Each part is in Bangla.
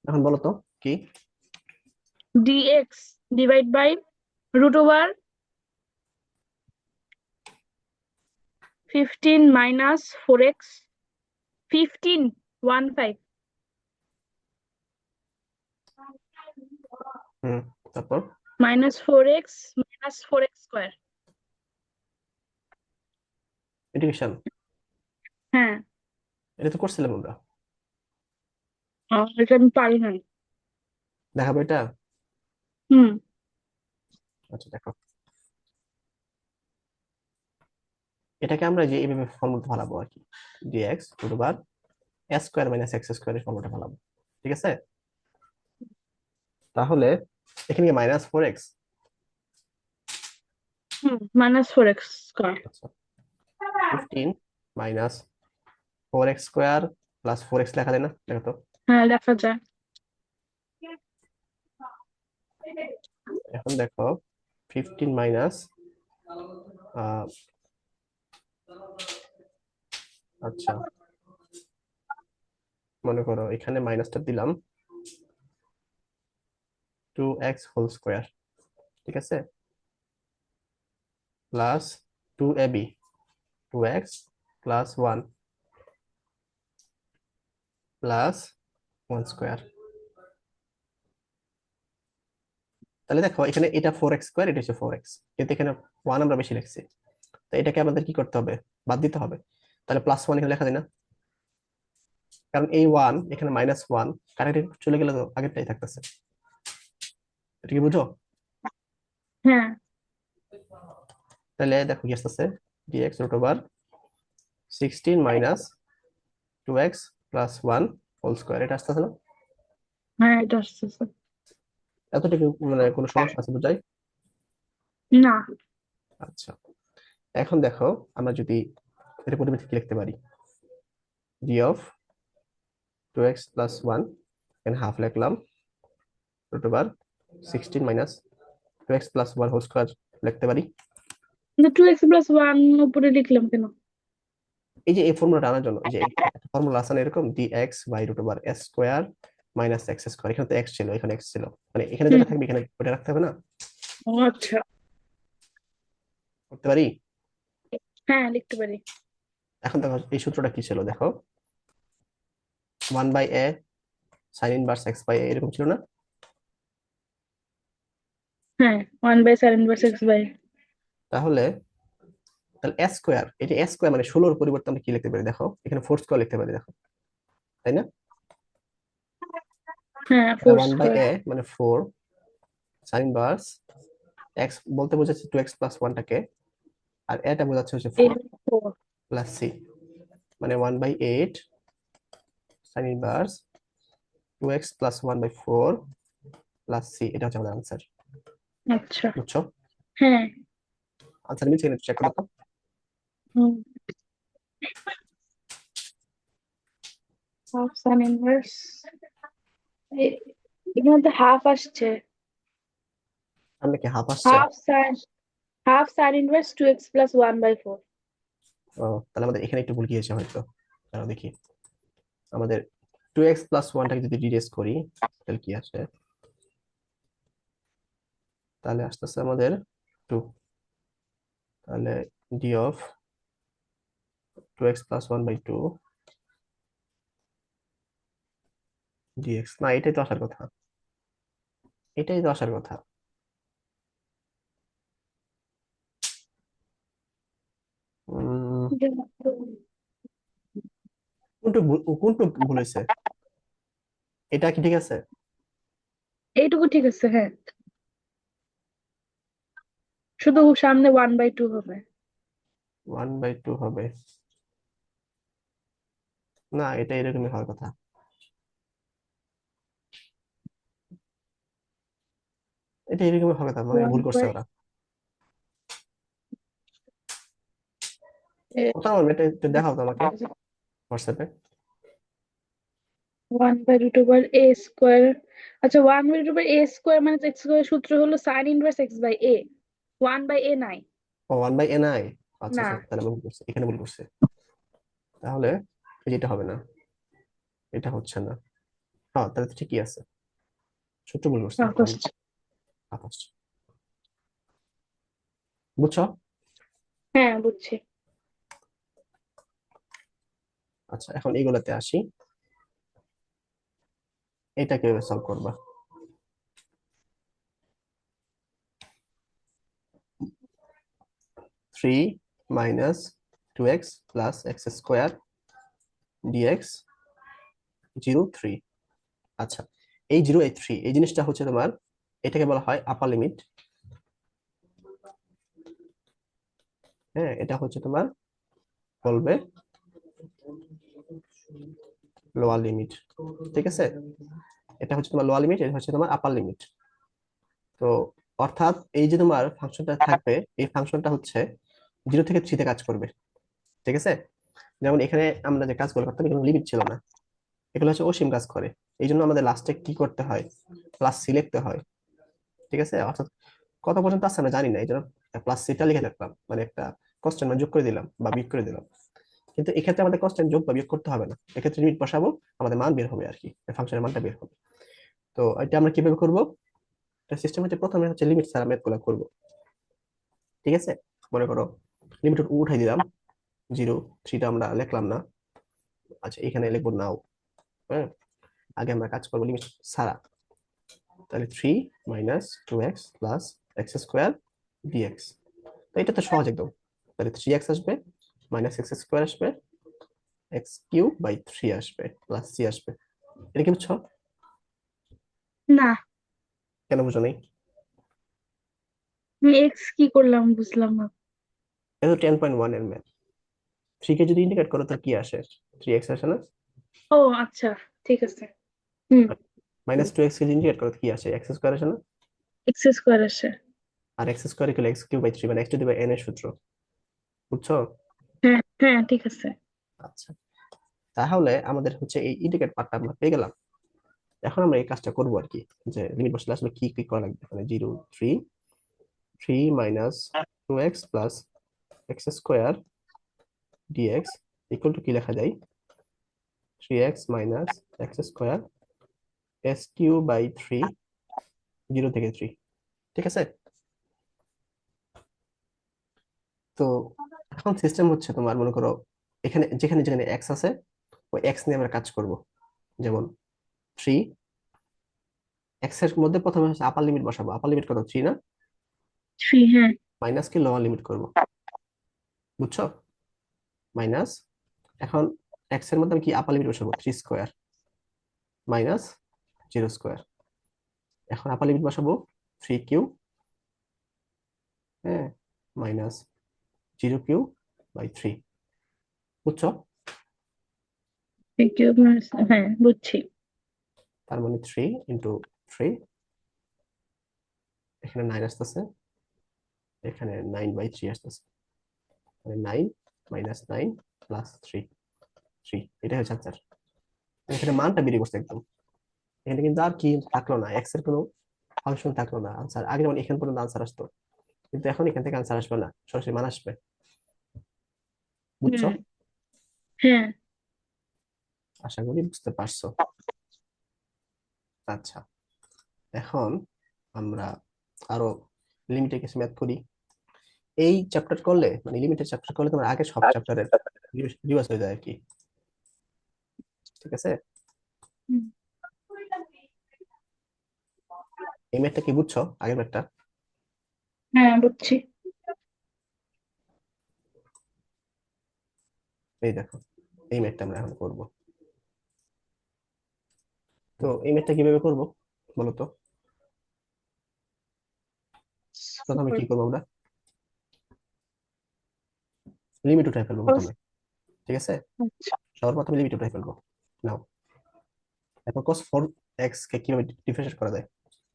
এখন বলো তো কি? dx divide by root over 15 minus 4x 15 হুম, তারপর minus 4x minus 4x square. Integration. হ্যাঁ। এটা তো করছিলাম আমরা। এটা আমি পারি নাই। দেখাবো এটা? হুম। আচ্ছা দেখো, এটাকে আমরা যে এইভাবে ফর্মুলা ফলাবো আর কি, dx root over s square minus x স্কোয়ারের ফর্মুলাটা ফলাবো। ঠিক আছে, তাহলে এখানে কি minus four x. Hmm, minus 4x square. আচ্ছা, 15 minus four x square plus four x লেখা যায় না? দেখো তো। হ্যাঁ, দেখা যায়। এখন দেখো, 15 মাইনাস আচ্ছা, মনে করো এখানে মাইনাসটা দিলাম, 2x হোল স্কোয়ার। ঠিক আছে, plus 2ab, 2x plus 1 plus 1 square. তাহলে দেখো এখানে এটা 4x স্কোয়ার, এটা হচ্ছে 4x, কিন্তু এখানে 1 আমরা বেশি লিখছি। তো এটাকে আমাদের কি করতে হবে? বাদ দিতে হবে। তাহলে প্লাস 1 এখানে লেখা যায় না? কারণ এই 1 এখানে মাইনাস 1 কারেক্ট চলে গেলে তো আগেরটাই থাকতেছে। এটা কি বুঝো? হ্যাঁ। তাহলে দেখো কি আসতেছে, dx root over 16 minus 2x plus 1 whole square, এটা আসতেছে না? হ্যাঁ, এটা আসতেছে। এতটুকু মানে কোনো সমস্যা আছে বুঝাই? না। আচ্ছা, এখন দেখো আমরা যদি এর পরিবর্তে কি লিখতে পারি, ডি অফ 2x প্লাস 1, এখানে হাফ লিখলাম, root over 16 minus 2x plus 1 whole square লিখতে পারি। কিন্তু 2x+1 উপরে লিখলাম কেন? এই যে এই ফর্মুলাটা আনার জন্য, এই যে একটা ফর্মুলা আছে না এরকম, dx by root over s square minus x square, এখানে তো এক্স ছিল, এখানে এক্স ছিল, মানে এখানে হুম। যেটা থাকবে এখানে ওটা রাখতে হবে না? ও আচ্ছা। করতে পারি। হ্যাঁ, লিখতে পারি। এখন দেখো এই সূত্রটা কি ছিল দেখো, 1/a sine inverse x by A, এরকম ছিল না? হ্যাঁ, 1/sin−1x/। তাহলে তাহলে এস স্কোয়ার, এটা এস স্কোয়ার মানে 16 পরিবর্তে আমরা কি লিখতে পারি দেখো, এখানে ফোর স্কোয়ার লিখতে পারি দেখো, তাই না? হ্যাঁ, এটা ফোর ওয়ান বাই স্কোয়ার। এ মানে 4 সাইন ইনভার্স এক্স বলতে বোঝাচ্ছে 2x প্লাস 1টাকে, আর এটা বোঝাচ্ছে হচ্ছে 4 ফোর। প্লাস সি, মানে 1/8 sine inverse 2x plus 1/4 plus c, এটা হচ্ছে আমাদের আনসার। আচ্ছা। বুঝছো? হ্যাঁ। আনসার মিলছে কিনা চেক করো তো। হুম। হাফ সাইন ইনভার্স, এখানে তো হাফ আসছে। সামনে কি হাফ আসছে? Half sign half sign inverse 2x+1/4। ও, তাহলে আমাদের এখানে একটু ভুল গিয়েছে হয়তো। তাহলে দেখি আমাদের 2x+1টাকে যদি রিডিউস করি তাহলে কি আসে, তাহলে আসতেছে আমাদের 2। তাহলে ডি অফ 2x+1/2 ডিএক্স, না এটাই তো আসার কথা, এটাই তো আসার কথা। উম, কোনটু ভুল হয়েছে? এটা কি ঠিক আছে? এইটুকু ঠিক আছে, হ্যাঁ। শুধু সামনে 1/2 হবে। 1/2 হবে? না, এটা এরকমই হওয়ার কথা, এটা এরকমই হওয়ার কথা, মানে ওয়ান ভুল করছে বাই ওরা। ওটা আমার এটা একটু দেখাও তো আমাকে হোয়াটসঅ্যাপে। 1/√/a²। আচ্ছা, 1/√/a² মানে এক্স স্কোয়ার সূত্র হলো sin−1x/a। 1/a নাই। ও 1/a নাই? আচ্ছা না। আচ্ছা, তাহলে ভুল করছে, এখানে ভুল করছে। তাহলে এই যেটা হবে না, এটা হচ্ছে না। হ্যাঁ, তাহলে তো ঠিকই আছে, সূত্র ভুল করছি। 27। বুঝছো? হ্যাঁ, বুঝছি। আচ্ছা, এখন এগুলাতে আসি। এটা কিভাবে সলভ করবা? 3 - 2x + x² dx 0 3। আচ্ছা, এই 0 এই 3 এই জিনিসটা হচ্ছে তোমার, এটাকে বলা হয় আপার লিমিট। হ্যাঁ, এটা হচ্ছে তোমার বলবে লোয়ার লিমিট। ঠিক আছে, এটা হচ্ছে তোমার লোয়ার লিমিট, এটা হচ্ছে তোমার আপার লিমিট। তো অর্থাৎ এই যে তোমার ফাংশনটা থাকবে, এই ফাংশনটা হচ্ছে 0 থেকে 3-তে কাজ করবে। ঠিক আছে, যেমন এখানে আমরা যে কাজগুলো করতাম এখানে লিমিট ছিল না, এগুলো হচ্ছে অসীম কাজ করে। এই জন্য আমাদের লাস্টে কি করতে হয়, প্লাস সি লিখতে হয়। ঠিক আছে, অর্থাৎ কত পর্যন্ত আছে আমরা জানি না, এই জন্য প্লাস সিটা লিখে রাখলাম, মানে একটা কনস্ট্যান্ট যোগ করে দিলাম বা বিয়োগ করে দিলাম। কিন্তু এক্ষেত্রে আমাদের কনস্ট্যান্ট যোগ বা বিয়োগ করতে হবে না, এক্ষেত্রে লিমিট বসাবো, আমাদের মান বের হবে আর কি, ফাংশনের মানটা বের হবে। তো এটা আমরা কিভাবে করবো? সিস্টেম হচ্ছে প্রথমে হচ্ছে লিমিট ছাড়া ম্যাথ গুলো করবো। ঠিক আছে, মনে করো লিমিট উঠাই দিলাম, 0 3টা আমরা লিখলাম না। আচ্ছা, এখানে লিখবো নাও। হ্যাঁ, আগে আমরা কাজ করবো লিমিট ছাড়া। তাহলে 3 - 2x + x² dx। তো এটা তো সহজ একদম। তাহলে 3x আসবে, -x² আসবে, x³/3 আসবে, প্লাস c আসবে। এটা কি বুঝছো? না, কেন বুঝো নাই? এক্স কি করলাম বুঝলাম না। এটা তো 10.1 এর ম্যাথ। 3 কে যদি ইন্ডিকেট করো তো কি আসে? 3x আসে না? ও আচ্ছা, ঠিক আছে। হুম। -2x কে যদি ইন্ডিকেট করো তো কি আসে? x² আসে না? এক্স স্কোয়ার আসে। আর x² = x³/3, মানে x⁻n এর সূত্র। বুঝছো? হ্যাঁ হ্যাঁ, ঠিক আছে। আচ্ছা, তাহলে আমাদের হচ্ছে এই ইন্ডিকেট পার্টটা আমরা পেয়ে গেলাম। এখন আমরা এই কাজটা করবো আর কি, যে লিমিট বসলে আসলে কি কি করা লাগবে। মানে 0 3 3 - 2x + x² ইকুয়াল টু কি লেখা যায়? 3x - x² s³/3, 0 থেকে 3। ঠিক আছে, তো এখন সিস্টেম হচ্ছে তোমার, মনে করো এখানে যেখানে যেখানে এক্স আছে ওই এক্স নিয়ে আমরা কাজ করব। যেমন 3, এক্স এর মধ্যে প্রথমে হচ্ছে আপার লিমিট বসাবো। আপার লিমিট কত? 3 না? 3, হ্যাঁ। মাইনাস কি লোয়ার লিমিট করব? বুঝছো? মাইনাস, এখন এক্স এর মধ্যে আমি কি আপার লিমিট বসাবো? 3² -0²। এখন আপার লিমিট বসাবো 3 কিউ, হ্যাঁ, -0³/3। বুঝছো? হ্যাঁ, বুঝছি। তার মানে 3 × 3, এখানে 9 আসতেছে, এখানে 9/3 আসতেছে, মানে 9 - 9 + 3, 3। এটা হচ্ছে আনসার। এখানে মানটা বেরিয়ে গেছে একদম। এখানে কিন্তু আর কি থাকলো না, এক্স এর কোনো ফাংশন থাকলো না। আনসার আগে যেমন এখান পর্যন্ত আনসার আসতো, কিন্তু এখন এখান থেকে আনসার আসবে না, সরাসরি মান আসবে। বুঝছো? হুম। হ্যাঁ। আশা করি বুঝতে পারছো। আচ্ছা, এখন আমরা আরো লিমিটের কিছু ম্যাথ করি। এই চ্যাপ্টার করলে, মানে লিমিটের চ্যাপ্টার করলে তোমার আগে সব চ্যাপ্টারের রিভার্স হয়ে যায় আর কি। ঠিক আছে, হুম। এই ম্যাথটা কি বুঝছো? আগের ম্যাথটা? হ্যাঁ, বুঝছি। এই দেখো, এই ম্যাথটা আমরা এখন করবো। তো এই ম্যাথটা কিভাবে করবো বলো তো? প্রথমে কি করবো আমরা? লিমিট উঠাই ফেলবো প্রথমে। ঠিক আছে, আচ্ছা। সবার প্রথমে লিমিট উঠাই ফেলবো। নাও, এখন cos 4x কে কিভাবে ডিফারেন্সিয়েট করা যায়,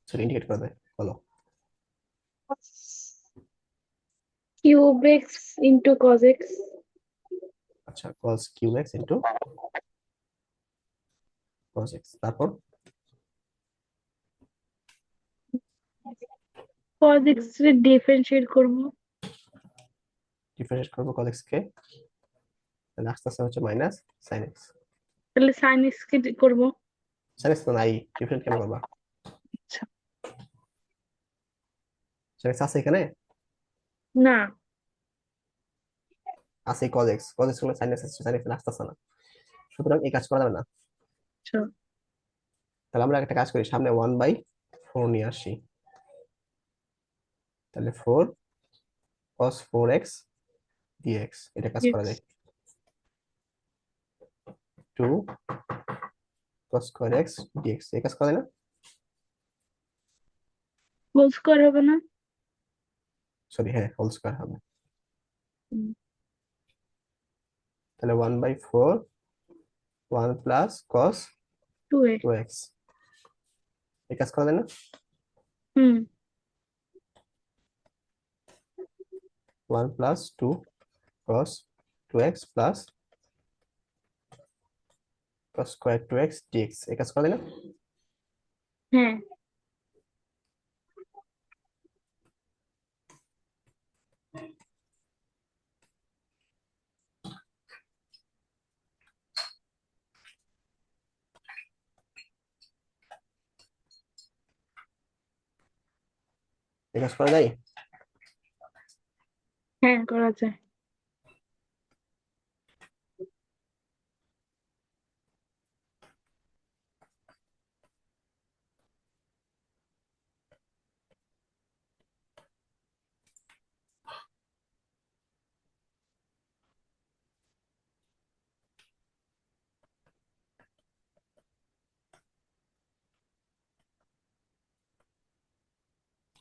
সরি ইন্ডিকেট করা যায় বলো? Cube x into cos x. আচ্ছা, cos³ * cos x, তারপর কজ এক্স এর ডিফারেন্সিয়েট করবো। ডিফারেন্সিয়েট করবো cos x কে, তাহলে আস্তে আস্তে হচ্ছে মাইনাস sin x। তাহলে সাইন এক্স কে করবো। sin x তো নাই, ডিফারেন্ট কেন করবা? আচ্ছা। sin x আছে এখানে, না। আছে cos x, cos x হলে sin x আসছে, sin x আসতেছে না, সুতরাং এই কাজ করা যাবে না। আচ্ছা। তাহলে আমরা একটা কাজ করি, সামনে 1/4 নিয়ে আসি, তাহলে 4 cos 4x dx, এটা কাজ করা Yes. যায়। 2 cos square x dx, এই কাজ করা যায় না? হোল স্কয়ার হবে না? সরি, হ্যাঁ, হোল স্কয়ার হবে। হুম। তাহলে 1/4 1 প্লাস cos 2a। 2x, এই কাজ করা যায় না? হুম। 1 plus 2 cos 2x plus cos square 2x dx, এই কাজ করা যায় না? হ্যাঁ। এই কাজ করা যায়। হ্যাঁ, করা যায়।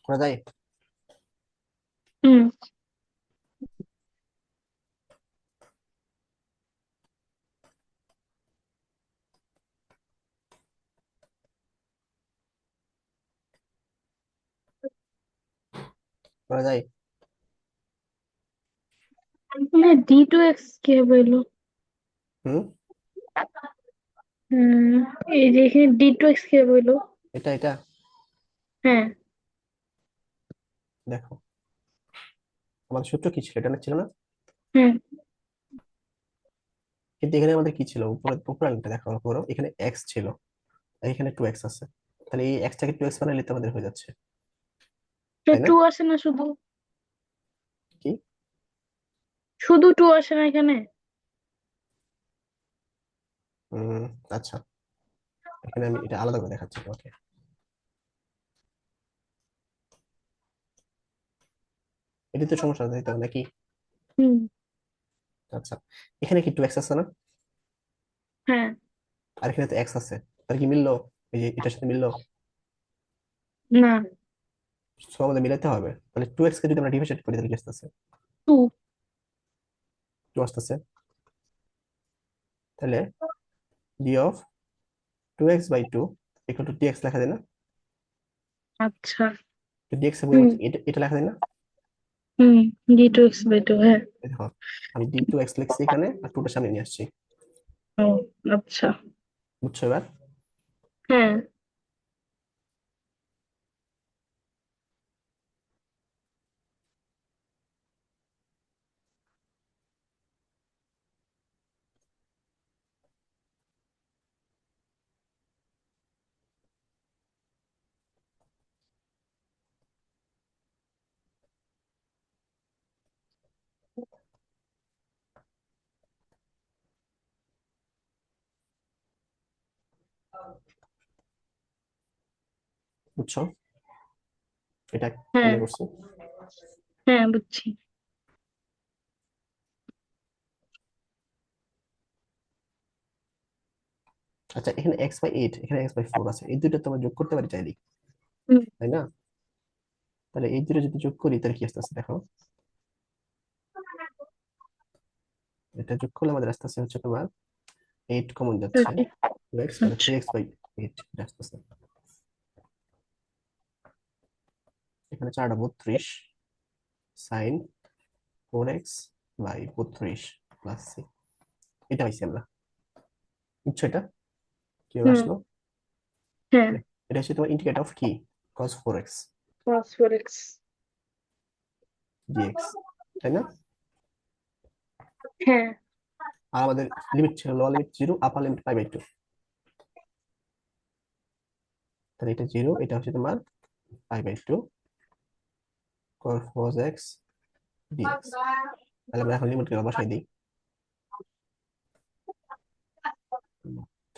করা যায়। হুম। করা যায়। না, d2x কি হবে এলো? হুম, হুম। এই যে এখানে d2x কি হবে এলো? এটা হ্যাঁ। দেখো, আমাদের সূত্র কি ছিল, এটা না ছিল না? হ্যাঁ। কিন্তু এখানে আমাদের কি ছিল, উপরে উপরে লাইনটা দেখো, উপরে এখানে x ছিল, আর এখানে 2x আছে, তাহলে এই x টাকে 2x বানাইলে তো আমাদের হয়ে যাচ্ছে, তো তাই না? 2 আসে না শুধু? কি? শুধু 2 আসে না এখানে? হুম, আচ্ছা, এখানে আমি এটা আলাদা করে দেখাচ্ছি তোমাকে। এটি তো সমস্যা তাই তো নাকি? হুম। আচ্ছা, এখানে কি 2x আছে না, হ্যাঁ। আর এখানে তো x আছে, তাহলে কি মিললো? এই যে এটার সাথে মিললো? না। সো আমাদের মিলাতে হবে, তাহলে 2x কে যদি আমরা ডিফারেন্সিয়েট করি তাহলে কি আসতেছে? 2। 2 আসতেছে, তাহলে d of 2x by 2 equal to dx লেখা যায় না? আচ্ছা। তো dx এর হুম। পরিবর্তে এটা এটা লেখা যায় না? হুম। d2x/2, হ্যাঁ। এই দেখো, আমি d2x লিখছি এখানে আর 2টা সামনে নিয়ে আসছি, ও, আচ্ছা। বুঝছো এবার? হ্যাঁ। বুঝছো এটা হ্যাঁ। কেমনে করছি? হ্যাঁ, বুঝছি। আচ্ছা, এখানে x/8, এখানে x/4 আছে, এই দুইটা তো আমরা যোগ করতে পারি চাইলেই, হুম। তাই না? তাহলে এই দুটো যদি যোগ করি তাহলে কি আসতেছে দেখো, এটা যোগ করলে আমাদের আসতেছে হচ্ছে তোমার 8 কমন যাচ্ছে, 30। 2x, তাহলে আচ্ছা। 3x/8 এটা আসতেছে। এখানে 4 32 সাইন 4x/32 প্লাস c, এটা পাইছি আমরা, বুঝছো এটা কিভাবে হুম। আসলো? হ্যাঁ। এটা হচ্ছে তোমার ইন্টিগ্রেট অফ কি, cos 4x phosphorus। dx, তাই না? হ্যাঁ। আর আমাদের লিমিট ছিল লোয়ার লিমিট 0, আপার লিমিট π/2, তাহলে এটা 0, এটা হচ্ছে তোমার π/2 cos x dx। তাহলে আমরা এখন লিমিট গুলো বসাই দিই।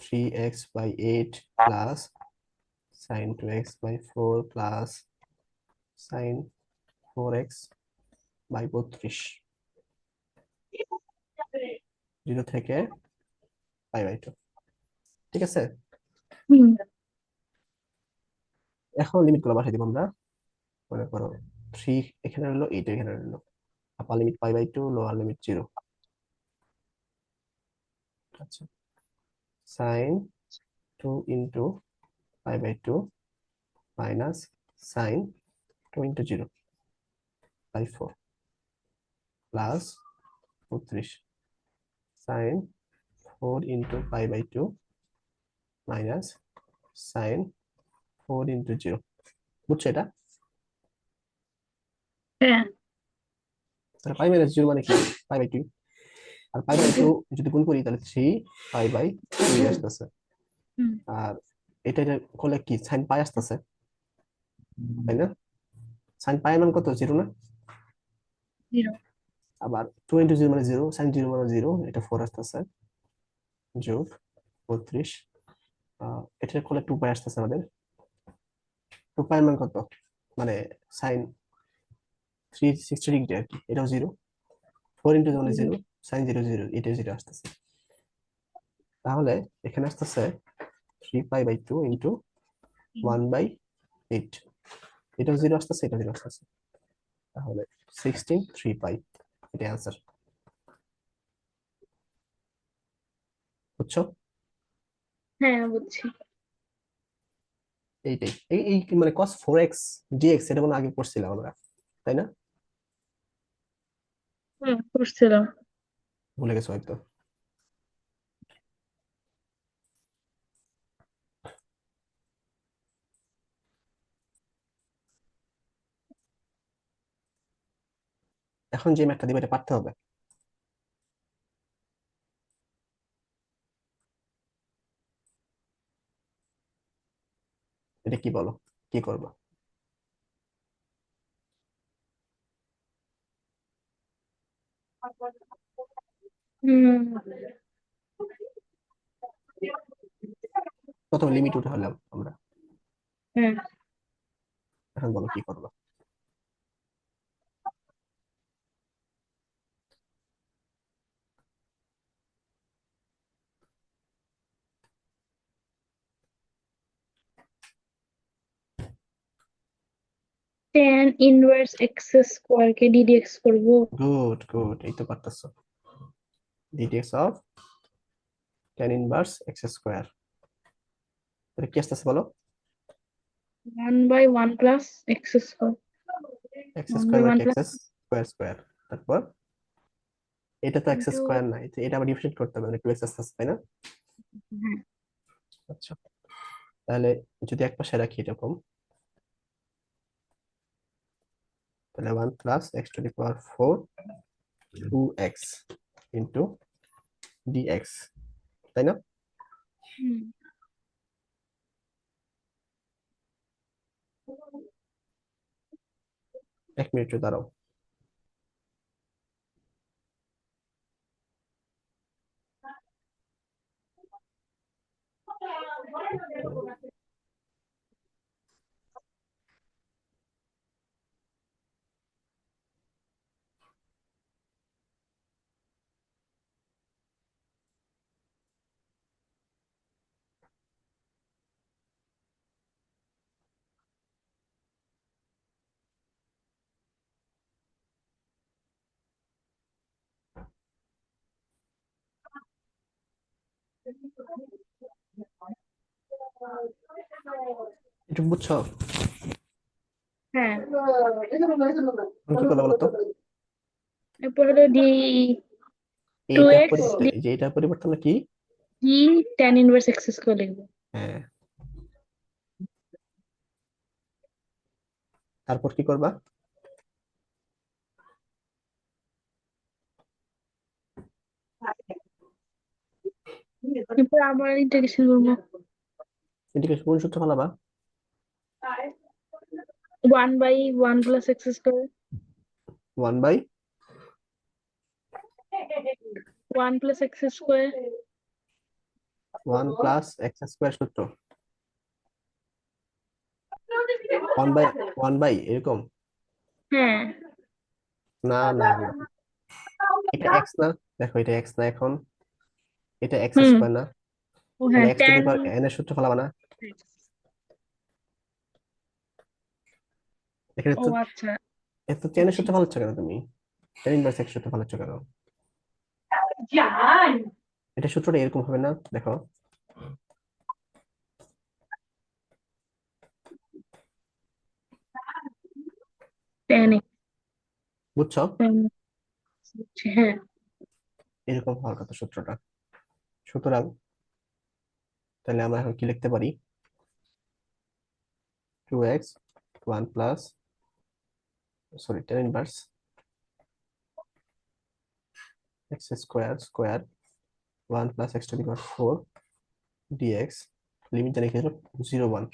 3x/8 plus sin 2x/4 plus sin 4x/32, 0 থেকে π/2। ঠিক আছে, হুম। এখন লিমিট গুলো বসাই দিব আমরা। মনে করো 3 এখানে রইলো, 8 এখানে রইলো, আপার লিমিট π/2, লোয়ার লিমিট 0। আচ্ছা, sin 2 into π/2 minus sin 2 into 0/4 plus 32 sin 4 into π/2 minus sin 4 into 0। বুঝছো এটা? হ্যাঁ। তাহলে π - 0 মানে কি? π/2। আর π/2 যদি গুণ করি তাহলে 3π/2 আসতেছে। হুম। আর এটা করলে কি sin π আসতেছে, তাই না? sin π এর মান কত? 0 না? 0। আবার 2 ইন্টু 0 মানে 0, sin 0 মানে 0, এটা 4 আসতেছে, যোগ 32। এটা করলে 2π আসতেছে আমাদের। 2π এর মান কত? মানে sin 360 ডিগ্রি আর কি, এটাও 0। 4 ইন্টু মানে 0, sin 0 0, এটাও 0 আসতেছে। তাহলে এখানে আসতেছে 3π/2 ইন্টু 1/8, এটাও 0 আসতেছে, এটা 0 আসতেছে। তাহলে 16 3π, এটা অ্যান্সার। বুঝছো? হ্যাঁ, বুঝছি। এইটাই, এই এই মানে cos 4x dx, এটা মনে হয় আগে পড়ছিলাম আমরা, তাই না? হুম, করছিলাম। ভুলে গেছো হয়তো। এখন যে ম্যাথটা দিবে এটা পারতে হবে। এটা কি বলো, কি করবো? হুম। প্রথমে লিমিট উঠে হলাম আমরা, হ্যাঁ। এখন বলো কি করবো। 10 ইনভার্স এক্স স্কোয়ার কে ডিডিএক্স করবো। গুড গুড, এই তো পারতেছো। dx of tan inverse x square, এটা কি আসতেছে বলো? 1/1 plus x square. X one square by মানে ওয়ান কি? এক্স প্লাস স্কোয়ার স্কোয়ার, তারপর এটা তো এক্স ইন্টু। স্কোয়ার নাই, তো এটা আবার ডিফারেন্ট করতে হবে, মানে 2x আসতেছে, তাই না? হ্যাঁ। আচ্ছা, তাহলে যদি এক পাশে রাখি এরকম, তাহলে 1 plus x to the power 4 2x into dx, তাই না? হুম। 1 মিনিট দাঁড়াও। তো একটু বুঝছো? হ্যাঁ। এখন কি করবে বলো তো? এরপর হলো ডি টু এইটার এক্স পরিবর্তে ডি এই যে এটার পরিবর্তে আমরা কি? D ten inverse x square লিখবো। হ্যাঁ, তারপর কি করবা? এরপর আবার ইন্টিগ্রেশন করবো। ইন্টিগ্রেশন কোন সূত্র ফেলাবা? 1/1 + x²। 1/, 1 + x²। 1 + x² সূত্র 1/1 এরকম? হ্যাঁ। না না না, এটা এক্স না, দেখো এটা এক্স না এখন, এটা এক্স হুম। স্কোয়ার না, ও তাহলে হ্যাঁ, x to the tan। Power N এর সূত্র ফলাবা না এখানে ও তো? আচ্ছা, এত টেন এর বুঝছি। সূত্র ফলাচ্ছ কেন তুমি? টেন ইনভার্স এক্স সূত্র ফলাচ্ছ কেন? এটা সূত্রটা এরকম হবে না, দেখো। tan x। বুঝছো? tan x, বুঝছি, হ্যাঁ। এরকম হওয়ার কথা সূত্রটা। সুতরাং তাহলে আমরা এখন কি লিখতে পারি? 2x 1 plus, sorry, tan inverse x square square 1 plus x to the power 4 dx, limit জানি কি হলো 0 1,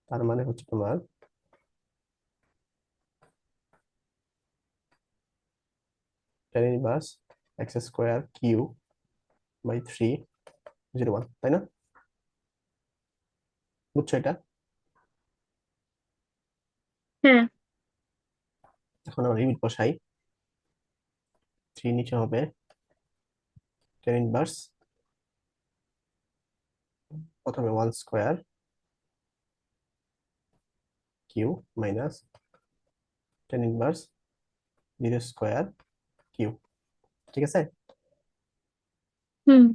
তার মানে হচ্ছে তোমার tan inverse x square cube by 3 0 1, তাই না? বুঝছো এটা? হ্যাঁ। এখন আমরা লিমিট বসাই, 3 নিচে হবে টেন ইনভার্স, প্রথমে 1 square cube minus tan inverse 0 square cube, ঠিক আছে? হুম।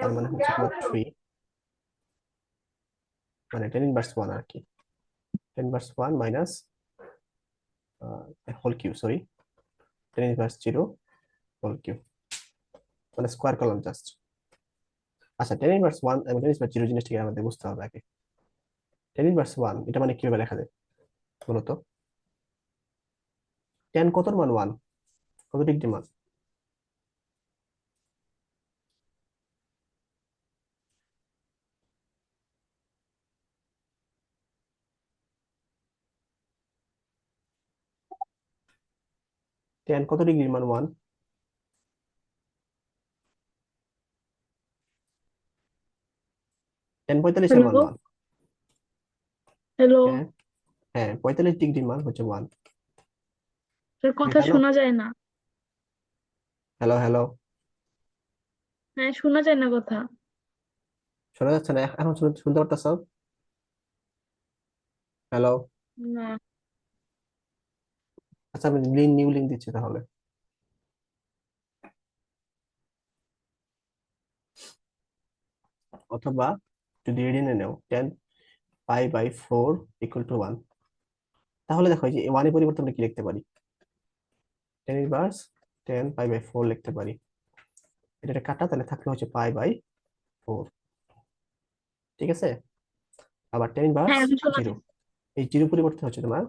তার মানে হচ্ছে তোমার 3, মানে টেন ইনভার্স 1 আর কি, tan inverse 1 minus whole cube, sorry, tan inverse 0 whole cube, মানে স্কোয়ার করলাম জাস্ট। আচ্ছা, টেন ইনভার্স 1 এবং টেন ইনভার্স 0 জিনিসটাকে আমাদের বুঝতে হবে আগে। টেন ইনভার্স 1 এটা মানে কিভাবে লেখা যায় বলো তো? টেন কতর মান 1, কত ডিগ্রি মান? টেন কত ডিগ্রি মান 1? টেন 45-এর মান হ্যালো। 1। হ্যালো। হ্যাঁ, হ্যাঁ, 45 ডিগ্রি মান হচ্ছে 1। তোর তুমি কথা জানো? শোনা যায় না। হ্যালো হ্যালো, হ্যাঁ, শোনা যায় না কথা। শোনা যাচ্ছে না এখন? শুনতে পারতেছ? হ্যালো? না। আচ্ছা, আমি নিউ লিঙ্ক দিচ্ছি তাহলে। অথবা যদি এড়িয়ে নেও 10 π/4 = 1, তাহলে দেখো এই যে 1 এর পরিবর্তে আমরা কি লিখতে পারি? টেন ইনভার্স 10 π/4 লিখতে পারি। এটা কাটা, তাহলে থাকলে হচ্ছে π/4, ঠিক আছে? আবার টেন ইনভার্স হ্যাঁ, এখন শোনা 0, যায়। এই জিরো পরিবর্তে হচ্ছে তোমার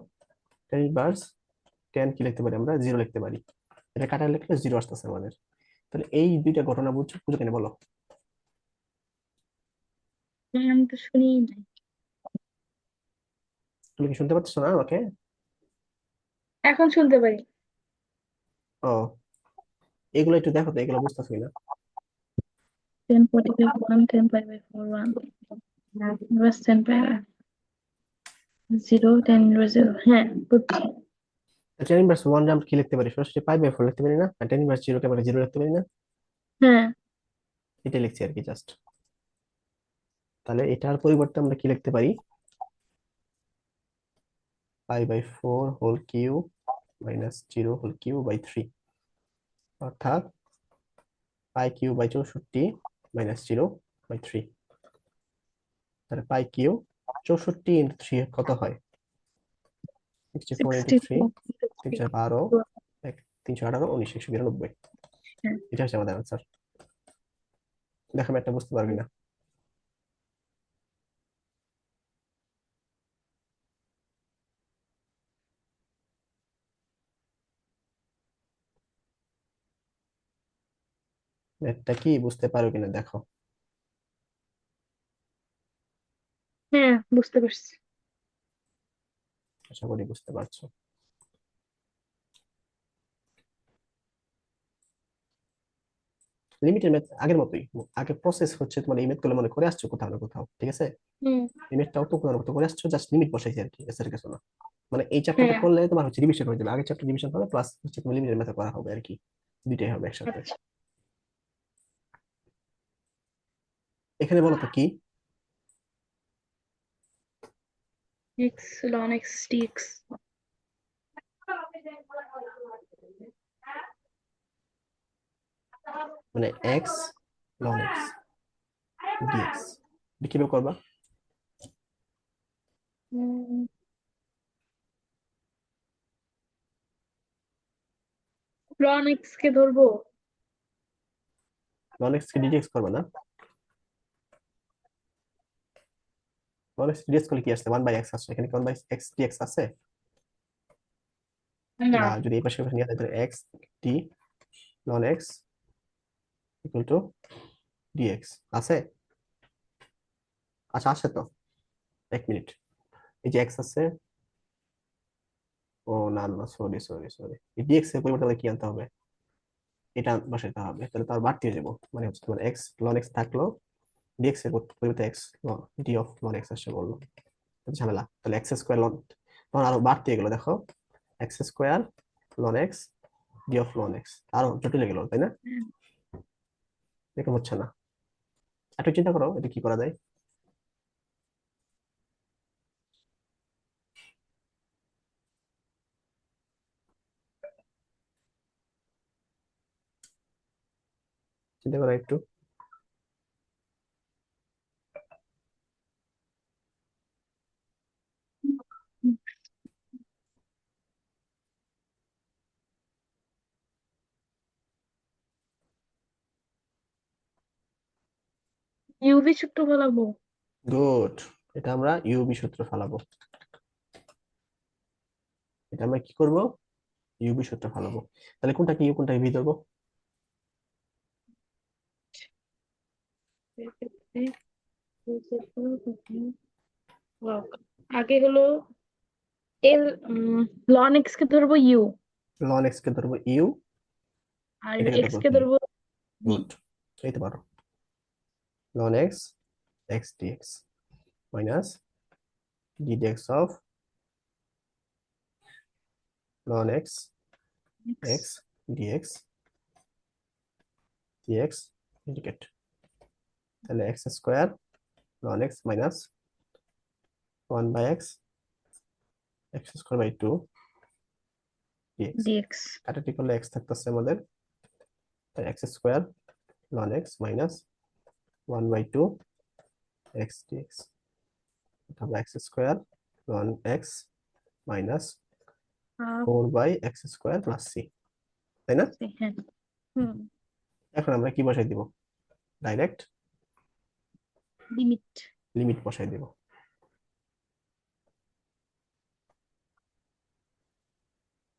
টেন ইনভার্স 10 কি লিখতে পারি আমরা? 0 লিখতে পারি। এটা কাটা লিখলে 0 আসতেছে আমাদের। তাহলে এই দুইটা ঘটনা বুঝছো, বুঝো কিনা বলো? হ্যাঁ, আমি তো শুনিই নাই। তুমি কি শুনতে পাচ্ছ না আমাকে? এখন শুনতে পারি। ও, এগুলো একটু দেখো তো, এগুলো বুঝতেছো কিনা। 10/45 1, 10 π/4 1, ইনভার্স 10 π/0, 10 ইনভার্স 0। হ্যাঁ, বুঝছি। টেন ইনভার্স 1 আমরা কি লিখতে পারি? সরাসরি π/4 লিখতে পারি না? আর টেন ইনভার্স 0 কে আমরা 0 লিখতে পারি না? হ্যাঁ। এটা লিখছি আর কি জাস্ট। তাহলে এটার পরিবর্তে আমরা কি লিখতে পারি? π/4 whole cube minus 0 whole cube by 3, অর্থাৎ π³ /64 মাইনাস 0/3। তাহলে π³ 64 ইন্টু 3 কত হয়? 64 ইন্টু 3, 64। 312, 318, 19, 192। হ্যাঁ। এটা হচ্ছে আমাদের আনসার। দেখো আমি একটা বুঝতে পারবি না। ম্যাথটা কি বুঝতে পারো কিনা দেখো। বুঝতে পারছি। আশা করি বুঝতে পারছো। লিমিটের ম্যাথ আগের মতোই, আগে প্রসেস হচ্ছে তোমার এই ম্যাথ গুলো মনে করে আসছো কোথাও না কোথাও, ঠিক আছে? হুম। লিমিটটাও তো কোথাও না কোথাও করে আসছো, জাস্ট লিমিট বসাইছি আর কি, এছাড়া কিছু না। মানে এই চ্যাপ্টারটা হ্যাঁ। করলে তোমার হচ্ছে রিভিশন হয়ে যাবে, আগের চ্যাপ্টার রিভিশন হবে প্লাস হচ্ছে তোমার লিমিটের ম্যাথ করা হবে আর কি, দুইটাই হবে একসাথে। আচ্ছা। এখানে বলো তো কি? X ln x dx. মানে এক্স লন এক্স ডিএক্স, কিভাবে করবা? লন এক্স কে ধরবো। লন এক্স কে ডিএক্স করবা না? লন এক্স ডিএক্স করলে কি আসছে? 1/x আসছে, এখানে কি 1/x ডিএক্স আছে? না। বা যদি এই পাশে নিয়ে যায় তাহলে x d ln x equal to dx আছে? আচ্ছা আসে তো, এক মিনিট, এই যে এক্স আছে, ও না না, সরি সরি সরি, এই ডিএক্স এর পরিবর্তে আমাদের কি আনতে হবে? এটা বসাইতে হবে, তাহলে তো আর বাড়তি হয়ে যাবো, মানে হচ্ছে তোমার এক্স লন এক্স থাকলো, ডিএক্স এর পরিবর্তে x D of ln x আসছে বললো, ঝামেলা। তাহলে এক্স স্কোয়ার লন, তখন আরো বাড়তি হয়ে গেলো দেখো, x square ln x D of ln x, আরো জটিল হয়ে গেল তাই না? এরকম হচ্ছে না, একটু চিন্তা করো এটা কি করা যায়। চিন্তা করো একটু। ইউভি সূত্র বলাবো। গুড, এটা আমরা ইউবি সূত্র ফেলাবো, এটা আমরা কি করব? ইউবি সূত্র ফেলাবো। তাহলে কোনটা কি ইউ কোনটা ভি ধরবো? আগে হলো এল, লন এক্স কে ধরবো ইউ, লন এক্স কে ধরবো ইউ, আর এটাকে এক্স ধরবো কে ভি। ধরবো ভি। গুড, এই তো পারো। Ln X X dx minus D dx of ln X X X dx dx integrate, তাহলে X square ln X minus 1/x X square by 2 dx, dx. কাটাটি করলে এক্স থাকতেছে আমাদের, তাই X square ln X minus 1/2 X dx, তাহলে X square ln X minus 4/x square plus C, তাই না? হ্যাঁ। হুম। এখন আমরা কি বসাই দিব? Direct limit. লিমিট বসাই দিব।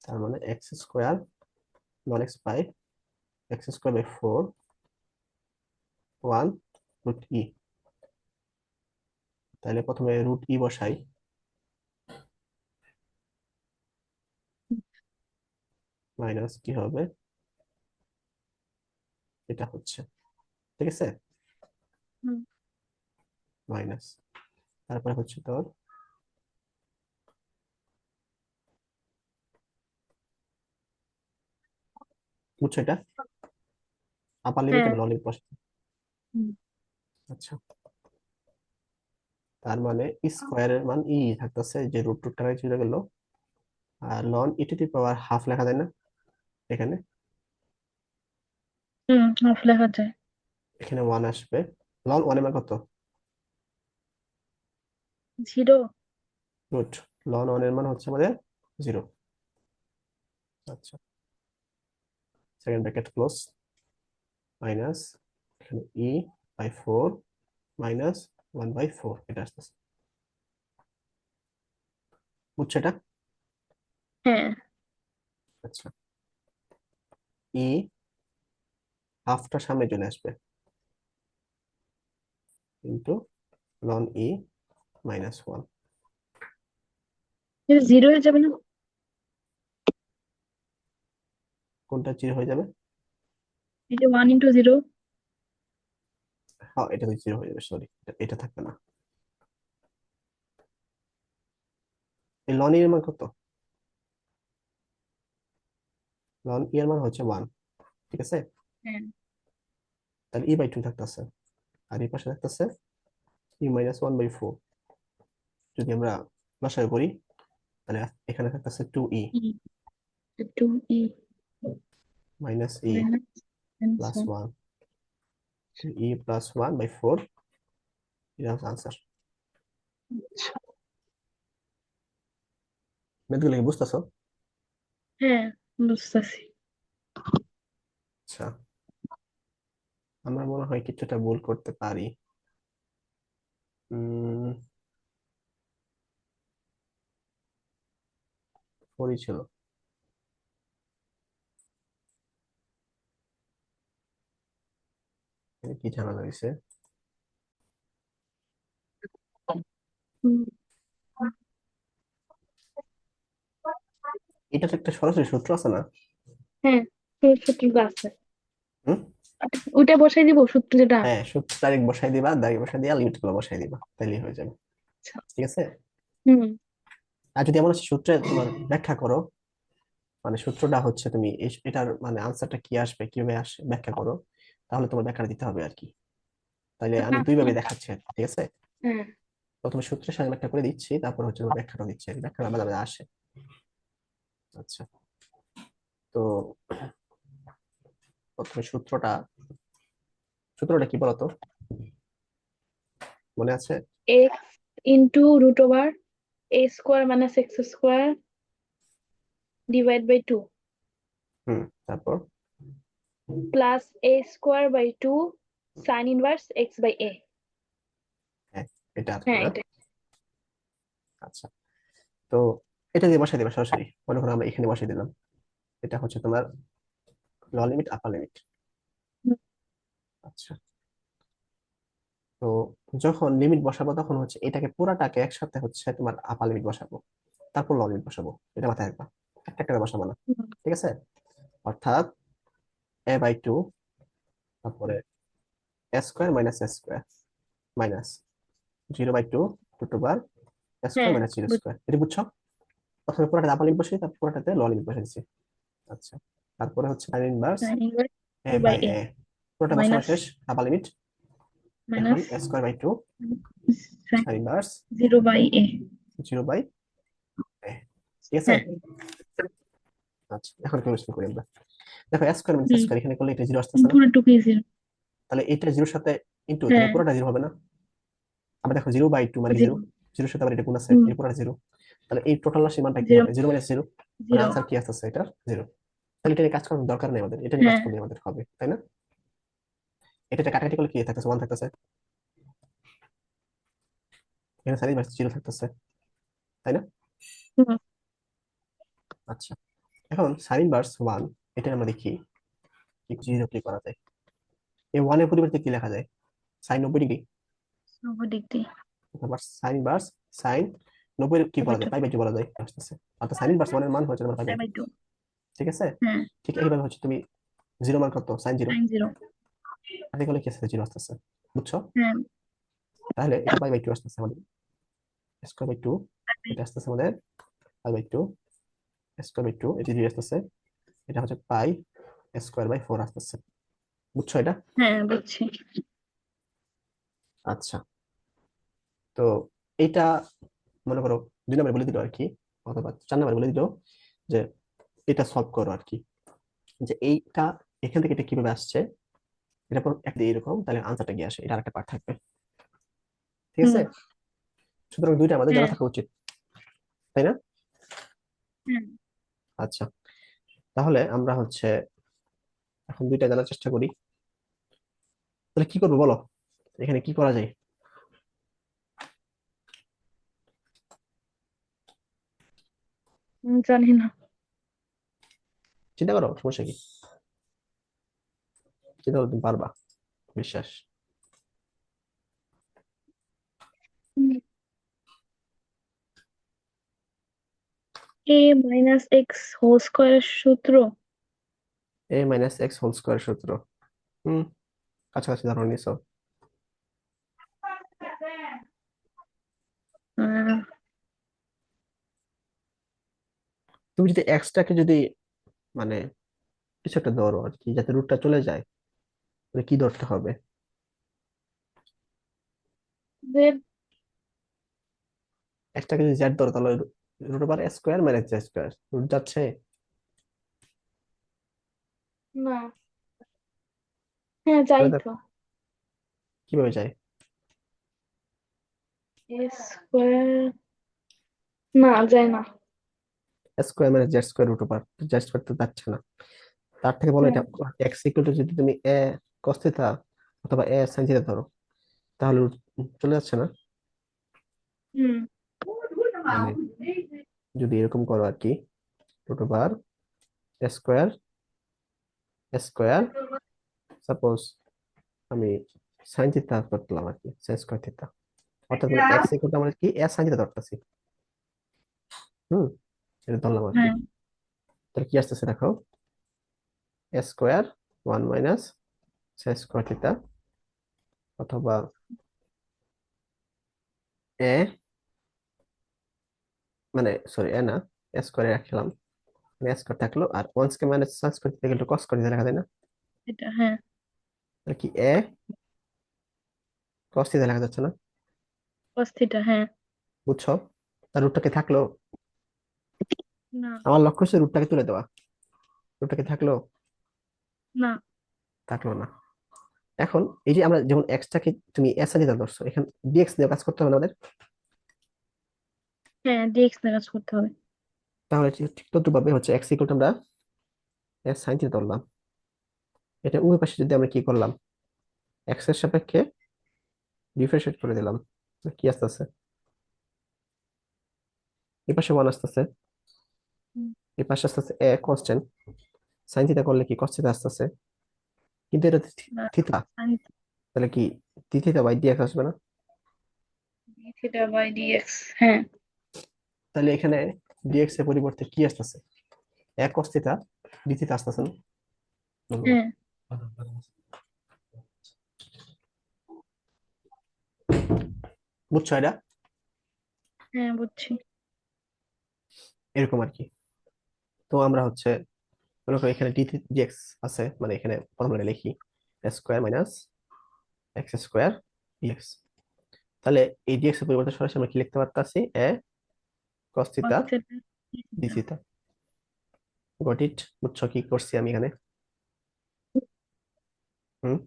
তার মানে X square ln X by X square by 4 1 root E, তাহলে প্রথমে রুট ই বসাই, মাইনাস কি হবে, এটা হচ্ছে, ঠিক আছে, হুম। মাইনাস, তারপরে হচ্ছে তোর, বুঝছো এটা? আপার লিমিট হ্যাঁ। আর লোয়ার লিমিট বসাই। হুম। আচ্ছা, তার মানে স্কোয়ারের মান ই থাকতেছে, যে রুট টু টাকায় চলে গেল, আর ln E to the power half লেখা যায় না এখানে? হুম, হাফ লেখা যায়। এখানে ওয়ান আসবে, লন ওয়ানের মান কত? জিরো। রুট, লন ওয়ানের মান হচ্ছে আমাদের 0। আচ্ছা, সেকেন্ড ব্র্যাকেট ক্লোজ, মাইনাস এখানে ই বাই 4 মাইনাস 1/4, এটা আসতেছে, বুঝছো এটা? হ্যাঁ। আচ্ছা, ই হাফটা সামনে চলে আসবে, কিন্তু লন ই মাইনাস ওয়ান। এটা জিরো হয়ে যাবে না? কোনটা জিরো হয়ে যাবে? এটা 1 × 0। হ্যাঁ, এটা তো জিরো হয়ে যাবে, সরি, এটা থাকবে না। এই লন এর মান কত? লন এর মান হচ্ছে ওয়ান, ঠিক আছে? হ্যাঁ। তাহলে ই বাই টু থাকতেছে, আর এই পাশে থাকতেছে e minus one by four. যদি আমরা লসাগু করি, তাহলে এখানে থাকতেছে two e e 2e minus e minus plus 1। One, e plus one by four, এটা হচ্ছে আনসার। ম্যাথগুলো কি বুঝতেছো? হ্যাঁ, বুঝতেছি। আচ্ছা, আমরা মনে হয় কিছুটা ভুল করতে পারি। উম ফোরই ছিল। এখানে কি ঝামেলা হয়েছে? হুম, এটা তো একটা সরাসরি সূত্র আছে না? হ্যাঁ, সূত্র আছে। হুম। ওইটা বসাই দিব, সূত্র যেটা। হ্যাঁ, সূত্র ডাইরেক্ট বসাই দিবা, ডাইরেক্ট বসাই দিয়া লিমিট গুলো বসাই দিবা, তাইলেই হয়ে যাবে। আচ্ছা। ঠিক আছে। হুম। আর যদি এমন আছে সূত্রে তোমার ব্যাখ্যা করো, মানে সূত্রটা হচ্ছে তুমি এটার মানে আনসারটা কি আসবে, কিভাবে আসে ব্যাখ্যা করো, তাহলে তোমার ব্যাখ্যা দিতে হবে আর কি। তাহলে আমি দুইভাবে দেখাচ্ছি আর কি, ঠিক আছে? হ্যাঁ। প্রথমে সূত্রের সঙ্গে ব্যাখ্যা করে দিচ্ছি, তারপর হচ্ছে তোমার ব্যাখ্যাটা দিচ্ছি আর কি। ব্যাখ্যাটা মাঝে মাঝে আসে। আচ্ছা, তো প্রথমে সূত্রটা কি বলতো, মনে আছে? x × √a² - x² হুম, তারপর? Plus a² / 2 sin 1 x/a। হ্যাঁ, এটা আর কি হ্যাঁ, না? এটা। আচ্ছা, তো এটা দিয়ে বসাই দিবা সরাসরি, মনে করো আমরা এখানে বসাই দিলাম। এটা হচ্ছে তোমার লোয়ার লিমিট, আপার লিমিট। হুম, আচ্ছা, তো যখন লিমিট বসাবো তখন হচ্ছে এটাকে পুরাটাকে একসাথে হচ্ছে তোমার আপার লিমিট বসাবো, তারপর লোয়ার লিমিট বসাবো। এটা মাথায় রাখবা, একটা একটা করে বসাবো না। হুম, ঠিক আছে? অর্থাৎ এ বাই টু, তারপরে A square minus A square minus zero by two two two বার এ স্কোয়ার হ্যাঁ, মাইনাস জিরো স্কোয়ার। এটা বুঝছো? প্রথমে পুরোটাতে আপার লিমিট বসিয়ে তারপর পুরোটাতে লোয়ার লিমিট বসিয়ে দিচ্ছি। আচ্ছা, তারপরে হচ্ছে sine inverse sin 1 A by a/a A, পুরোটা বসানো মাইনাস শেষ, আপার লিমিট। এখন minus A square by two sin sine inverse 0/a। Zero by A. ঠিক আছে? হ্যাঁ। আচ্ছা, এখন ক্যালকুলেশন করি আমরা। দেখো A square minus hmm, square, এখানে করলে এটা জিরো আসতেছে না? পুরো টুকুই 0। তাহলে এটা জিরোর সাথে ইন্টু, তাহলে হ্যাঁ, পুরোটা জিরো হবে না? আবার দেখো জিরো বাই টু মানে কি 0। জিরো, জিরোর সাথে আবার এটা গুণ আছে, হুম, এই পুরোটা জিরো। তাহলে এই টোটাল রাশির মানটা কি 0 হবে? জিরো মাইনাস জিরো, মানে 0। আনসার কি আসতেছে এটা? জিরো। তাহলে এটা নিয়ে কাজ করার দরকার নেই আমাদের, এটা নিয়ে কাজ হ্যাঁ। করলে আমাদের হবে, তাই না? এটা কাটাকাটি করলে কি থাকতেছে? ওয়ান থাকতেছে, এখানে সাইন ইনভার্স জিরো থাকতেছে, তাই না? হুম, আচ্ছা, এখন সাইন ইনভার্স ওয়ান, এটা আমরা দেখি কি জিরো কি করা যায়। এই ওয়ানের পরিবর্তে কি লেখা যায়? Sine 90 degree. সব দিক দিয়ে আবার সাইন ইনভার্স সাইন 90 কি বলা যায়? 2/2 পাই বাই টু বলা যায় আসতেছে। অর্থাৎ সাইন ইনভার্স ওয়ানের মান হচ্ছে তোমার পাই বাই টু। 2/2। ঠিক আছে? হ্যাঁ, ঠিক এইভাবে হচ্ছে তুমি জিরো মান কত? Sine zero, sin 0। তাতে করলে কি আসছে? জিরো আসতেছে, বুঝছো? হ্যাঁ, তাহলে এটা পাই বাই টু আসতেছে আমাদের, স্কোয়ার বাই টু, এটা আসতেছে আমাদের pi by two, square by two, এটা জিরো আসতেছে, এটা হচ্ছে পাই স্কোয়ার বাই ফোর আসতেছে, বুঝছো এটা? হ্যাঁ, বুঝছি। আচ্ছা, তো এইটা মনে করো 2 নম্বরে বলে দিল আর কি, অথবা 4 নম্বরে বলে দিল যে এটা সলভ করো আর কি, যে এইটা এখান থেকে এটা কিভাবে আসছে, এটা পর একটা এরকম, তাহলে আনসারটা কি আসে, এটা আরেকটা পার্ট থাকবে। ঠিক হুম, আছে? সুতরাং দুইটা আমাদের জানা হ্যাঁ, থাকা উচিত, তাই না? হ্যাঁ। আচ্ছা, তাহলে আমরা হচ্ছে এখন দুইটা জানার চেষ্টা করি। তাহলে কি করবো বলো, এখানে কি করা যায়? জানি না। চিন্তা করো, সমস্যা কি? চিন্তা করো, তুমি পারবা, বিশ্বাস। হুম, এ মাইনাস এক্স হোল স্কোয়ারের সূত্র। এ মাইনাস এক্স হোল স্কোয়ার সূত্র। হুম, কাছাকাছি ধরো নিছো। আহ, তুমি যদি এক্সটাকে যদি মানে কিছু একটা ধরো আর কি, যাতে রুটটা চলে যায়, মানে কি ধরতে হবে? জেড। এক্সটাকে যদি জেড ধরো, তাহলে root over A square minus Z square root যাচ্ছে। না, হ্যাঁ যাই তাহলে তো। কিভাবে যায়? এ স্কোয়ার, না যায় না। Square minus Z square root over z square তো যাচ্ছে না। তার থেকে বলো হ্যাঁ। এটা এক্স ইকুয়াল টু, যদি তুমি এ কস থিটা অথবা এ সাইন থিটা ধরো, তাহলে root চলে যাচ্ছে না? হুম। মানে যদি এরকম করো আর কি, root over square square, suppose আমি সাইন থিটা ধরলাম আর কি, সাইন স্কোয়ার থিটা, অর্থাৎ মানে এক্স ইকুয়াল টু আমরা কি এ সাইন থিটা ধরতেছি। হুম, এটা ধরলাম আর কি। হ্যাঁ। তাহলে কি আসতেছে দেখো, A square one minus sine square theta, অথবা এ, মানে সরি এ না, এ স্কোয়ারে রাখলাম, মানে এ স্কোয়ার থাকলো, আর one square minus sine square theta গেলে কস স্কোয়ার থিটা লেখা যায় না? এটা হ্যাঁ। তাহলে কি এ কস থিটা লেখা যাচ্ছে না? কস থিটা হ্যাঁ। বুঝছো? তার রুটটাকে থাকলো, না। আমার লক্ষ্য হচ্ছে রুটটাকে তুলে দেওয়া। রুটটাকে থাকলো, না। থাকলো না। এখন এই যে আমরা যেমন এক্সটাকে তুমি এস এ নিতে ধরছো, এখানে ডিএক্স দিয়ে কাজ করতে হবে না আমাদের? হ্যাঁ, ডিএক্স নিয়ে কাজ করতে হবে। তাহলে ঠিক তদ্রুপভাবে হচ্ছে এক্স ইকুয়াল টু আমরা এস সাইন থিটা ধরলাম, এটা উভয় পাশে যদি আমরা কি করলাম, এক্স এর সাপেক্ষে ডিফারেন্সিয়েট করে দিলাম, কি আসতেছে, এই পাশে ওয়ান আসতেছে, হুম, এই পাশে আসতেছে এ কনস্ট্যান্ট, সাইন থিটা করলে কি কস থিটা আসতেছে, কিন্তু এটা না, থিটা, sin তাহলে কি ডি থিটা বাই ডিএক্স আসবে না? থিটা বাই ডিএক্স হ্যাঁ। তাহলে এখানে ডিএক্স এর পরিবর্তে কি আসতেছে, এ কস থিটা ডি থিটা আসতেছে না? ধন্যবাদ। হ্যাঁ। বুঝছো এটা? হ্যাঁ বুঝছি। এরকম আর কি। তো আমরা হচ্ছে মনে করো এখানে ডিএক্স আছে, মানে এখানে প্রথমে লিখি square minus x square dx, তাহলে এই ডিএক্স এর পরিবর্তে সরাসরি আমরা কি লিখতে পারতাছি, A cos cos theta theta D theta. Theta. Got it? বুঝছো কি করছি আমি এখানে? হুম,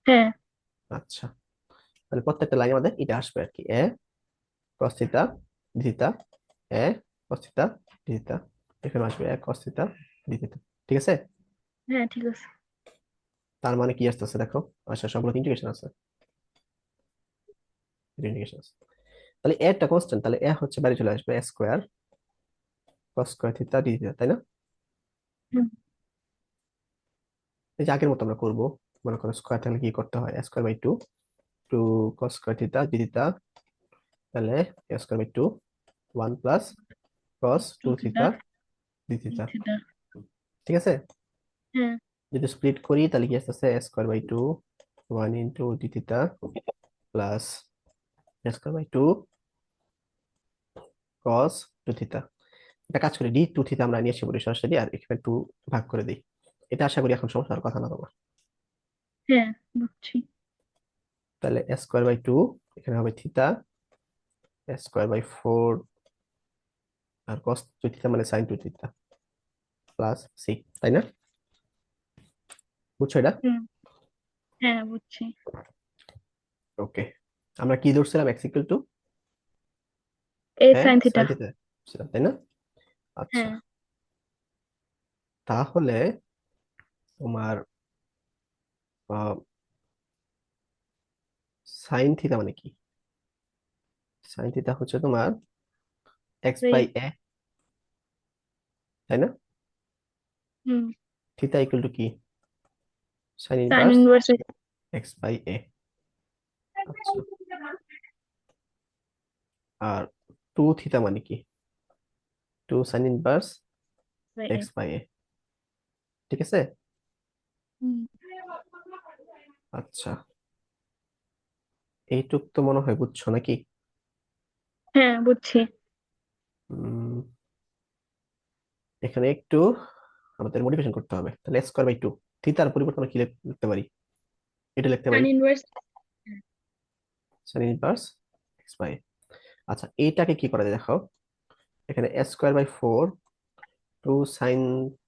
হ্যাঁ। আচ্ছা। তাহলে প্রত্যেকটা লাইন আমাদের এটা আসবে আর কি, এ কস থিটা ডি থিটা, এ কস থিটা ডি থিটা, এখানে আসবে এ কস থিটা ডি থিটা। ঠিক আছে? হ্যাঁ ঠিক আছে। তার মানে কি আসতেছে দেখো, আচ্ছা সবগুলো ইন্টিগ্রেশন আছে, ইন্টিগ্রেশন আছে। তাহলে এ একটা কনস্ট্যান্ট, তাহলে এ হচ্ছে বাইরে চলে আসবে square cos square theta D theta, তাই না? হুম, এই যে আগের মতো আমরা করবো, মনে করো স্কোয়ার থাকলে কি করতে হয়, square by two, two cos square theta D theta, তাহলে square by two, one plus cos two two theta theta D D theta. Theta. ঠিক আছে? হ্যাঁ। যদি স্প্লিট করি তাহলে কি আসতেছে, square by two, one into D theta plus square by two cos two theta. এটা কাজ করি, ডি টু থিটা আমরা নিয়ে এসে বলি সরাসরি, আর এখানে টু ভাগ করে দিই। এটা আশা করি এখন সমস্যার কথা না তোমার। হ্যাঁ বুঝছি। তাহলে স্কোয়ার বাই টু, এখানে হবে থিটা, স্কোয়ার বাই ফোর, আর কস টু থিটা মানে sine two theta plus C, তাই না? বুঝছো এটা? হুম। হ্যাঁ বুঝছি। ওকে, আমরা কি ধরছিলাম, এক্স ইকুয়াল টু এ হ্যাঁ সাইন থিটা। সাইন থিটা ছিলাম, তাই না? আচ্ছা, হ্যাঁ। তাহলে তোমার সাইন থিটা মানে কি? সাইন থিটা হচ্ছে তোমার এক্স এই। বাই এ, তাই না? হুম। থিটা ইকুয়াল টু কি, sine sine inverse inverse. X by A. আচ্ছা, আর টু থিটা মানে কি? 2 sin inverse by x by a, ঠিক আছে? হুম। আচ্ছা, এইটুক তো মনে হয় বুঝছো নাকি? হ্যাঁ, বুঝছি। উম, এখানে একটু আমাদের মডিফিকেশন করতে হবে। তাহলে স্কোয়ার বাই 2, থিটার পরিবর্তে আমরা কি লিখতে পারি? এটা লিখতে tan পারি inverse. sin inverse x by a। আচ্ছা, এইটাকে কি করা যায় দেখো, এখানে square by 4 two sine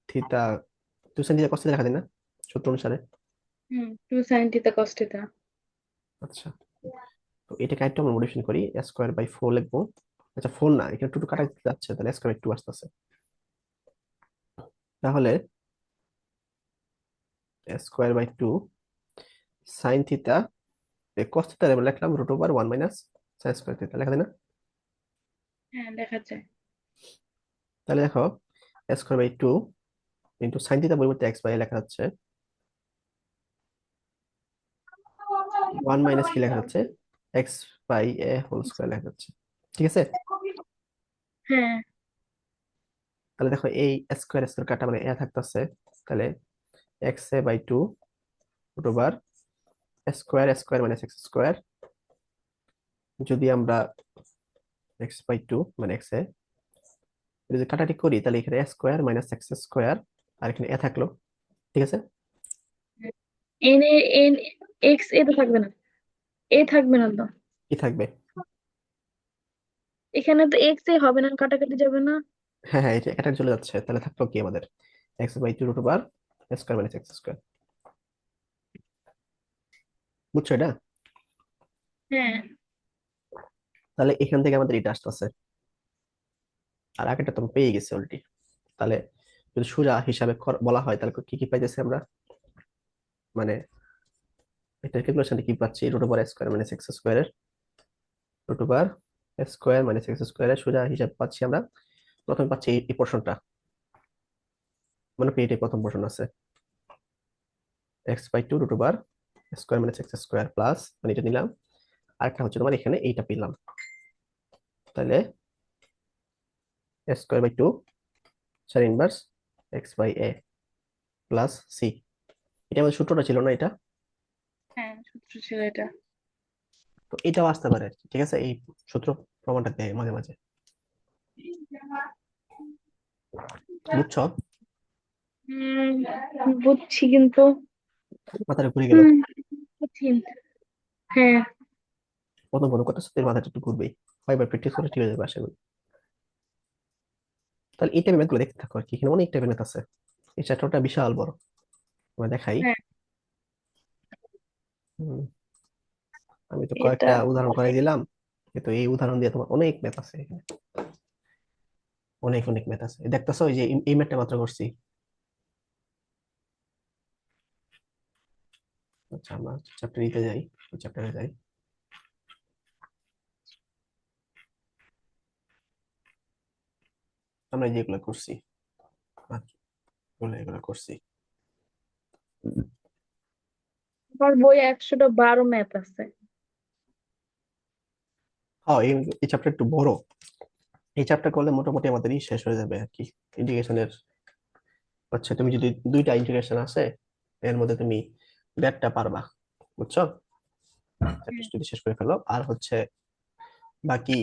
theta, 2 sin থিটা cos থিটা লেখা যায় না সূত্র অনুসারে? 2 sin থিটা cos থিটা। আচ্ছা, তো এটাকে একটু আমরা মডিফিকেশন করি, স্কোয়ার বাই 4 লিখবো। আচ্ছা, 4 না, এখানে 2 কাটা যাচ্ছে, তাহলে স্কোয়ার বাই 2 আসতেছে। তাহলে square by 2 sine theta cos theta আমরা লিখলাম root over 1 minus sine square theta, লেখা যায় না? হ্যাঁ, দেখা যায়। তাহলে দেখো square by 2 into sine theta পরিবর্তে এক্স বাই লেখা যাচ্ছে 1 মাইনাস কি লেখা যাচ্ছে, x by a whole square লেখা যাচ্ছে, ঠিক আছে? হ্যাঁ। তাহলে দেখো এই স্কোয়ার স্কোয়ার কাটা মানে এ থাকতেছে, তাহলে x a by 2 root over square square minus x square. যদি আমরা এক্স বাই 2 মানে এক্স এ যদি কাটাটি করি, তাহলে এখানে স্কোয়ার মাইনাস এক্স স্কোয়ার, আর এখানে এ থাকলো, ঠিক আছে? এন এ এন এক্স এ তো থাকবে না, এ থাকবে না তো। কি থাকবে? এখানে তো এক্স এ হবে না, কাটাকাটি যাবে না। হ্যাঁ হ্যাঁ, এটা এটা চলে যাচ্ছে, তাহলে থাকলো কি আমাদের x by 2 root over square minus x square. বুঝছো এটা? হ্যাঁ। তাহলে এখান থেকে আমাদের এটা আসতেছে, আর আগেটা তো পেয়ে গেছে অলরেডি। তাহলে যদি সোজা হিসাবে বলা হয়, তাহলে কি কি পাইতেছি আমরা, মানে এটা ক্যালকুলেশনে কি পাচ্ছি, root over square minus x স্কোয়ারের root over square minus x স্কোয়ারের সোজা হিসাব পাচ্ছি আমরা। প্রথমে পাচ্ছি এই পোর্শনটা, মানে কি এটাই প্রথম পোর্শন আছে, x by 2 root over square minus x square plus, মানে এটা নিলাম। আরেকটা হচ্ছে তোমার এখানে এইটা পেলাম, তাহলে square by 2 sine inverse x by a plus c. এটা আমাদের সূত্রটা ছিল না এটা? হ্যাঁ, সূত্র ছিল এটা। তো এটাও আসতে পারে আর কি, ঠিক আছে? এই সূত্র প্রমাণটা দেয় মাঝে মাঝে, বুঝছো? বুঝছি কিন্তু। মাথাটা ঘুরে গেল। হুম, কঠিন। হ্যাঁ। প্রথম প্রথম কথা সত্যি মাথাটা একটু ঘুরবেই, কয়েকবার প্র্যাকটিস করে ঠিক হয়ে যাবে আশা করি। তাহলে এই টাইপের ম্যাথগুলো দেখতে থাকো আর কি, এখানে অনেক টাইপের ম্যাথ আছে। এই চ্যাপ্টারটা বিশাল বড়, তোমায় দেখাই। হ্যাঁ, হুম, আমি তো এটা কয়েকটা উদাহরণ করে দিলাম, কিন্তু এই উদাহরণ দিয়ে তোমার অনেক ম্যাথ আছে এখানে, অনেক অনেক ম্যাথ আছে। দেখতেছো এই যে এই ম্যাথটা মাত্র করছি। আচ্ছা, আমরা চ্যাপ্টার নিতে যাই, চ্যাপ্টারে যাই। আমরা যেগুলো করছি, আচ্ছা, এগুলো এগুলো করছি। আমার বই 112 ম্যাথ আছে। হ্যাঁ, এই চ্যাপ্টার একটু বড়। এই চ্যাপ্টার করলে মোটামুটি আমাদেরই শেষ হয়ে যাবে আর কি ইন্টিগ্রেশনের। আচ্ছা, তুমি যদি দুইটা ইন্টিগ্রেশন আছে, এর মধ্যে তুমি দেড়টা পারবা, বুঝছো? চ্যাপ্টার হুম। যদি শেষ করে ফেলো, আর হচ্ছে বাকি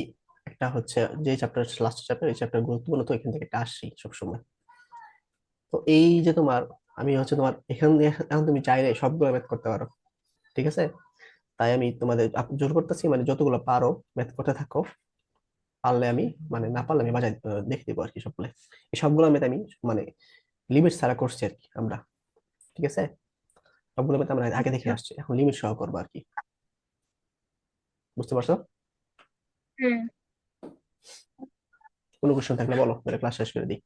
একটা হচ্ছে যে চ্যাপ্টার লাস্ট চ্যাপ্টার, এই চ্যাপ্টার গুরুত্বপূর্ণ, তো এখান থেকে একটা আসছি সবসময়। তো এই যে তোমার, আমি হচ্ছে তোমার এখান দিয়ে এখন তুমি চাইলে সবগুলো ম্যাথ করতে পারো, ঠিক আছে? তাই আমি তোমাদের জোর করতেছি, মানে যতগুলো পারো ম্যাথ করতে থাকো। পারলে আমি, মানে না পারলে আমি বাজায় দেখে দিবো আর কি সবগুলো। এই সবগুলো ম্যাথ আমি মানে লিমিট ছাড়া করছি আর কি আমরা, ঠিক আছে? সবগুলো ম্যাথ আমরা আগে দেখে আচ্ছা। আসছি, এখন লিমিট সহ করবো আর কি। বুঝতে পারছো? হ্যাঁ। কোনো কোশ্চেন থাকলে বলো, মেরে ক্লাস শেষ করে দিই।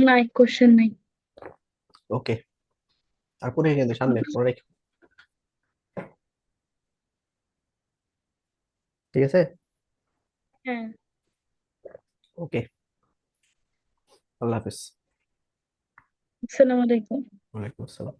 নাই, কোশ্চেন নাই। ওকে, আর পরে কিন্তু সামনে পরে রেখো, ঠিক আছে? হ্যাঁ। ওকে, আল্লাহ হাফিজ। আসসালামু আলাইকুম। ওয়ালাইকুম আসসালাম।